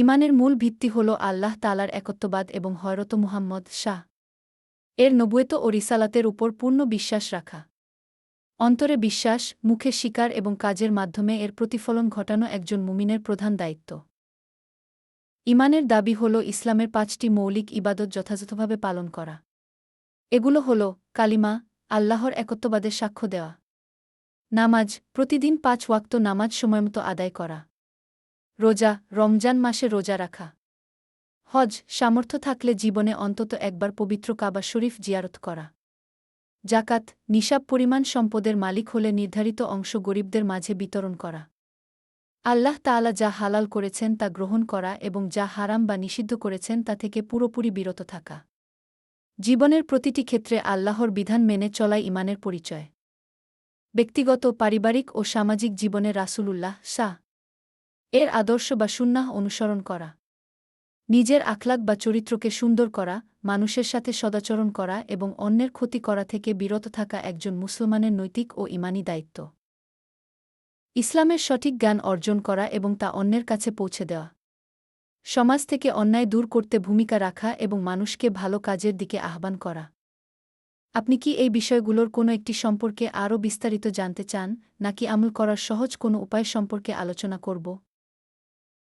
ঈমানের মূল ভিত্তি হল আল্লাহ তাআলার একত্ববাদ এবং হযরত মুহাম্মদ এর নবুয়ত ও রিসালাতের উপর পূর্ণ বিশ্বাস রাখা। অন্তরে বিশ্বাস, মুখে স্বীকার এবং কাজের মাধ্যমে এর প্রতিফলন ঘটানো একজন মুমিনের প্রধান দায়িত্ব। ঈমানের দাবি হল ইসলামের ৫টি মৌলিক ইবাদত যথাযথভাবে পালন করা। এগুলো হল কালিমা, আল্লাহর একত্ববাদের সাক্ষ্য দেওয়া; নামাজ, প্রতিদিন ৫ ওয়াক্ত নামাজ সময়মতো আদায় করা; রোজা, রমজান মাসে রোজা রাখা; হজ, সামর্থ্য থাকলে জীবনে অন্তত একবার পবিত্র কাবা শরীফ জিয়ারত করা; জাকাত, নিসাব পরিমাণ সম্পদের মালিক হলে নির্ধারিত অংশ গরিবদের মাঝে বিতরণ করা; আল্লাহ তাআলা যা হালাল করেছেন তা গ্রহণ করা এবং যা হারাম বা নিষিদ্ধ করেছেন তা থেকে পুরোপুরি বিরত থাকা। জীবনের প্রতিটি ক্ষেত্রে আল্লাহর বিধান মেনে চলাই ঈমানের পরিচয়। ব্যক্তিগত, পারিবারিক ও সামাজিক জীবনে রাসূলুল্লাহ এর আদর্শ বা সুন্নাহ অনুসরণ করা। নিজের আখলাক বা চরিত্রকে সুন্দর করা, মানুষের সাথে সদাচরণ করা এবং অন্যের ক্ষতি করা থেকে বিরত থাকা একজন মুসলমানের নৈতিক ও ঈমানী দায়িত্ব। ইসলামের সঠিক জ্ঞান অর্জন করা এবং তা অন্যের কাছে পৌঁছে দেওয়া। সমাজ থেকে অন্যায় দূর করতে ভূমিকা রাখা এবং মানুষকে ভালো কাজের দিকে আহ্বান করা। আপনি কি এই বিষয়গুলোর কোনো একটি সম্পর্কে আরও বিস্তারিত জানতে চান, নাকি আমল করার সহজ কোনো উপায় সম্পর্কে আলোচনা করব?